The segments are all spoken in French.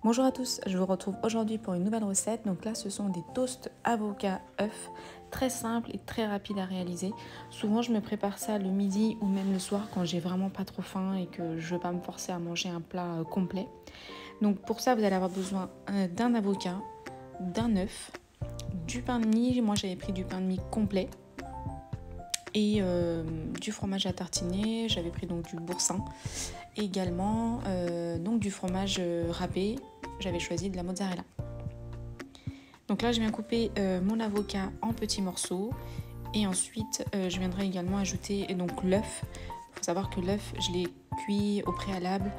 Bonjour à tous, je vous retrouve aujourd'hui pour une nouvelle recette. Donc là, ce sont des toasts avocat œufs, très simples et très rapides à réaliser. Souvent, je me prépare ça le midi ou même le soir quand j'ai vraiment pas trop faim et que je veux pas me forcer à manger un plat complet. Donc pour ça, vous allez avoir besoin d'un avocat, d'un œuf, du pain de mie. Moi, j'avais pris du pain de mie complet et du fromage à tartiner. J'avais pris donc du boursin. Également donc du fromage râpé, j'avais choisi de la mozzarella. Donc là je viens couper mon avocat en petits morceaux et ensuite je viendrai également ajouter donc l'œuf. Il faut savoir que l'œuf je l'ai cuit au préalable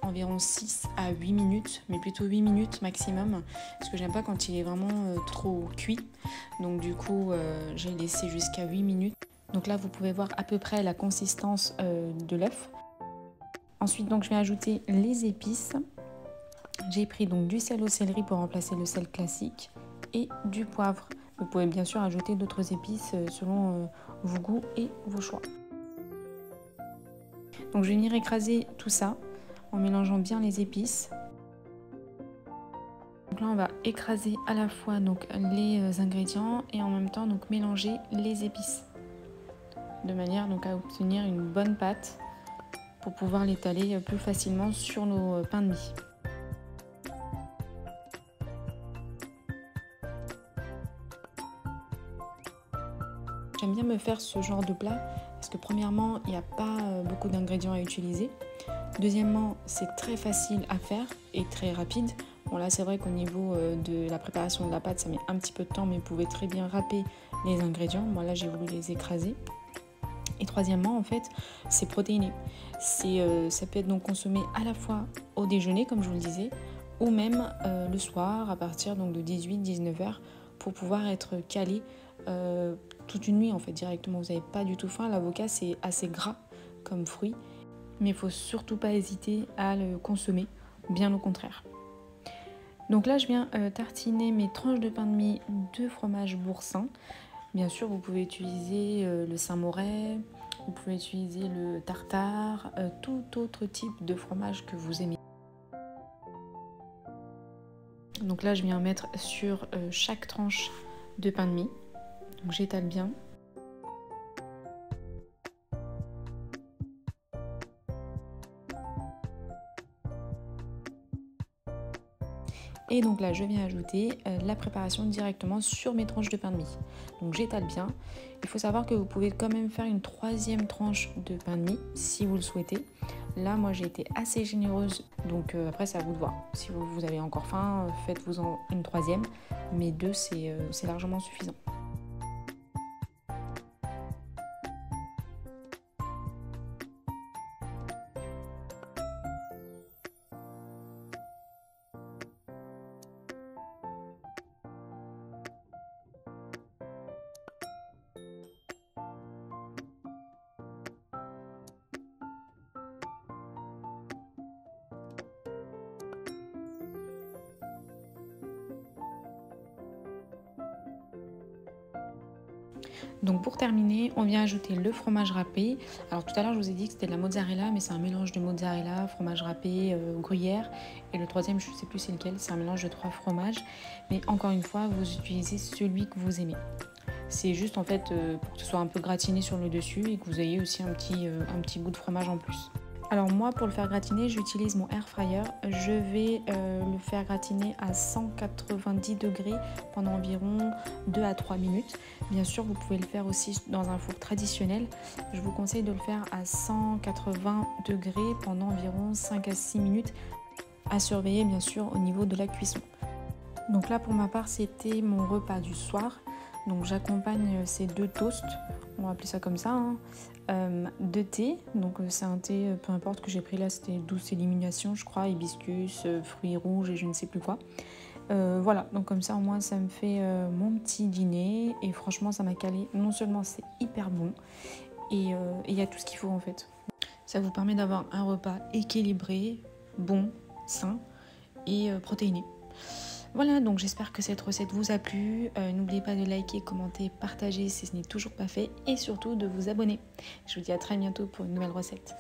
environ 6 à 8 minutes, mais plutôt 8 minutes maximum, parce que j'aime pas quand il est vraiment trop cuit. Donc du coup j'ai laissé jusqu'à 8 minutes. Donc là vous pouvez voir à peu près la consistance de l'œuf. Ensuite, donc, je vais ajouter les épices. J'ai pris donc du sel au céleri pour remplacer le sel classique et du poivre. Vous pouvez bien sûr ajouter d'autres épices selon vos goûts et vos choix. Donc, je vais venir écraser tout ça en mélangeant bien les épices. Donc là, on va écraser à la fois donc, les ingrédients et en même temps donc, mélanger les épices de manière donc, à obtenir une bonne pâte pour pouvoir l'étaler plus facilement sur nos pains de mie. J'aime bien me faire ce genre de plat parce que premièrement, il n'y a pas beaucoup d'ingrédients à utiliser. Deuxièmement, c'est très facile à faire et très rapide. Bon là, c'est vrai qu'au niveau de la préparation de la pâte, ça met un petit peu de temps, mais vous pouvez très bien râper les ingrédients. Moi là, j'ai voulu les écraser. Et troisièmement, en fait, c'est protéiné. Ça peut être donc consommé à la fois au déjeuner, comme je vous le disais, ou même le soir, à partir donc, de 18-19 heures, pour pouvoir être calé toute une nuit, en fait, directement. Vous n'avez pas du tout faim. L'avocat, c'est assez gras comme fruit, mais il ne faut surtout pas hésiter à le consommer, bien au contraire. Donc là, je viens tartiner mes tranches de pain de mie de fromage boursin. Bien sûr, vous pouvez utiliser le Saint-Moré, vous pouvez utiliser le tartare, tout autre type de fromage que vous aimez. Donc là, je viens mettre sur chaque tranche de pain de mie. Donc j'étale bien. Et donc là, je viens ajouter la préparation directement sur mes tranches de pain de mie. Donc j'étale bien. Il faut savoir que vous pouvez quand même faire une troisième tranche de pain de mie si vous le souhaitez. Là, moi, j'ai été assez généreuse. Donc après, c'est à vous de voir. Si vous avez encore faim, faites-vous-en une troisième. Mais deux, c'est largement suffisant. Donc pour terminer, on vient ajouter le fromage râpé. Alors tout à l'heure je vous ai dit que c'était de la mozzarella, mais c'est un mélange de mozzarella, fromage râpé, gruyère. Et le troisième, je ne sais plus c'est lequel, c'est un mélange de 3 fromages. Mais encore une fois, vous utilisez celui que vous aimez. C'est juste en fait pour que ce soit un peu gratiné sur le dessus et que vous ayez aussi un petit bout de fromage en plus. Alors moi, pour le faire gratiner, j'utilise mon air fryer. Je vais le faire gratiner à 190 degrés pendant environ 2 à 3 minutes. Bien sûr, vous pouvez le faire aussi dans un four traditionnel. Je vous conseille de le faire à 180 degrés pendant environ 5 à 6 minutes, à surveiller bien sûr au niveau de la cuisson. Donc là, pour ma part, c'était mon repas du soir. Donc j'accompagne ces 2 toasts, on va appeler ça comme ça, de thé. Donc c'est un thé, peu importe que j'ai pris là, c'était douce élimination je crois, hibiscus, fruits rouges et je ne sais plus quoi. Voilà, donc comme ça au moins ça me fait mon petit dîner et franchement ça m'a calé. Non seulement c'est hyper bon et il y a tout ce qu'il faut en fait. Ça vous permet d'avoir un repas équilibré, bon, sain et protéiné. Voilà, donc j'espère que cette recette vous a plu. N'oubliez pas de liker, commenter, partager si ce n'est toujours pas fait et surtout de vous abonner. Je vous dis à très bientôt pour une nouvelle recette.